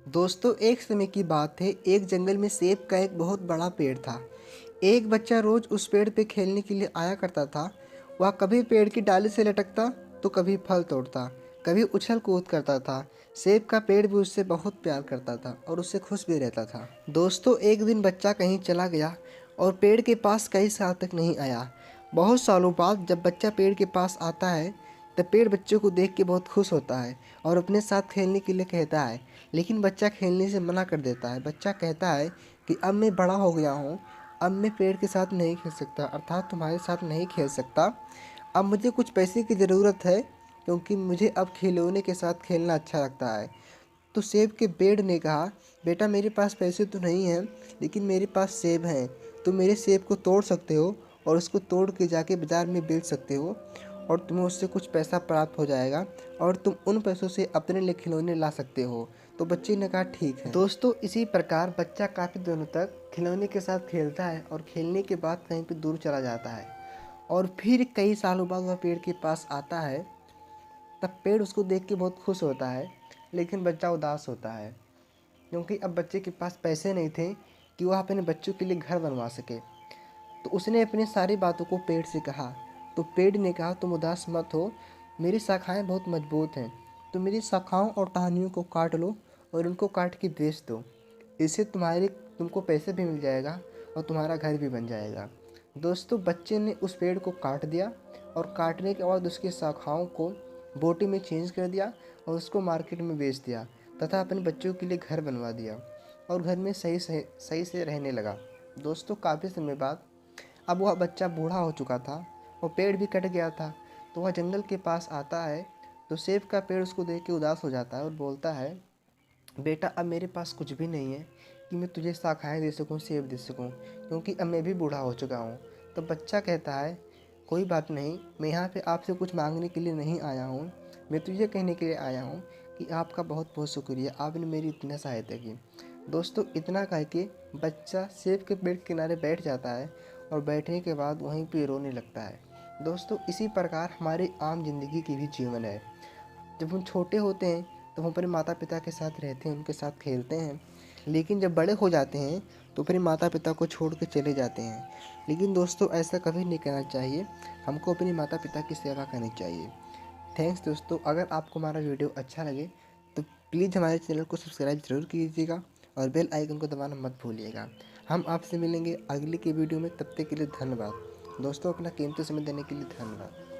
दोस्तों, एक समय की बात है। एक जंगल में सेब का एक बहुत बड़ा पेड़ था। एक बच्चा रोज उस पेड़ पे खेलने के लिए आया करता था। वह कभी पेड़ की डाली से लटकता तो कभी फल तोड़ता, कभी उछल कूद करता था। सेब का पेड़ भी उससे बहुत प्यार करता था और उससे खुश भी रहता था। दोस्तों, एक दिन बच्चा कहीं चला गया और पेड़ के पास कई साल तक नहीं आया। बहुत सालों बाद जब बच्चा पेड़ के पास आता है, तब पेड़ बच्चों को देख के बहुत खुश होता है और अपने साथ खेलने के लिए कहता है। लेकिन बच्चा खेलने से मना कर देता है। बच्चा कहता है कि अब मैं बड़ा हो गया हूँ, अब मैं पेड़ के साथ नहीं खेल सकता, अर्थात तुम्हारे साथ नहीं खेल सकता। अब मुझे कुछ पैसे की ज़रूरत है, क्योंकि मुझे अब खिलौने के साथ खेलना अच्छा लगता है। तो सेब के पेड़ ने कहा, बेटा मेरे पास पैसे तो नहीं हैं, लेकिन मेरे पास सेब हैं। तुम मेरे सेब को तोड़ सकते हो और उसको तोड़ के जाके बाज़ार में बेच सकते हो और तुम्हें उससे कुछ पैसा प्राप्त हो जाएगा और तुम उन पैसों से अपने लिए खिलौने ला सकते हो। तो बच्चे ने कहा ठीक है। दोस्तों, इसी प्रकार बच्चा काफ़ी दिनों तक खिलौने के साथ खेलता है और खेलने के बाद कहीं पे दूर चला जाता है और फिर कई सालों बाद वह पेड़ के पास आता है। तब पेड़ उसको देख के बहुत खुश होता है, लेकिन बच्चा उदास होता है, क्योंकि अब बच्चे के पास पैसे नहीं थे कि वह अपने बच्चों के लिए घर बनवा सके। तो उसने अपनी सारी बातों को पेड़ से कहा। तो पेड़ ने कहा, तुम उदास मत हो, मेरी शाखाएं बहुत मजबूत हैं। तुम मेरी शाखाओं और टहनियों को काट लो और उनको काट के बेच दो। इससे तुमको पैसे भी मिल जाएगा और तुम्हारा घर भी बन जाएगा। दोस्तों, बच्चे ने उस पेड़ को काट दिया और काटने के बाद उसकी शाखाओं को बोटी में चेंज कर दिया और उसको मार्केट में बेच दिया तथा अपने बच्चों के लिए घर बनवा दिया और घर में सही से रहने लगा। दोस्तों, काफ़ी समय बाद अब वह बच्चा बूढ़ा हो चुका था और पेड़ भी कट गया था। तो वह जंगल के पास आता है। तो सेब का पेड़ उसको देख के उदास हो जाता है और बोलता है, बेटा अब मेरे पास कुछ भी नहीं है कि मैं तुझे शाखाएँ दे सकूँ, सेब दे सकूँ, क्योंकि अब मैं भी बूढ़ा हो चुका हूँ। तो बच्चा कहता है, कोई बात नहीं, मैं यहाँ पे आपसे कुछ मांगने के लिए नहीं आया हूँ, मैं तुझे कहने के लिए आया हूँ कि आपका बहुत बहुत शुक्रिया, आपने मेरी इतनी सहायता की। दोस्तों, इतना कह के बच्चा सेब के पेड़ के किनारे बैठ जाता है और बैठने के बाद वहीं पे रोने लगता है। दोस्तों, इसी प्रकार हमारी आम जिंदगी की भी जीवन है। जब हम छोटे होते हैं तो हम अपने माता पिता के साथ रहते हैं, उनके साथ खेलते हैं। लेकिन जब बड़े हो जाते हैं तो फिर माता पिता को छोड़ के चले जाते हैं। लेकिन दोस्तों, ऐसा कभी नहीं करना चाहिए। हमको अपने माता पिता की सेवा करनी चाहिए। थैंक्स दोस्तों। अगर आपको हमारा वीडियो अच्छा लगे तो प्लीज़ हमारे चैनल को सब्सक्राइब ज़रूर कीजिएगा और बेल आइकन को दबाना मत भूलिएगा। हम आपसे मिलेंगे अगले के वीडियो में। तब तक के लिए धन्यवाद। दोस्तों, अपना कीमती समय देने के लिए धन्यवाद।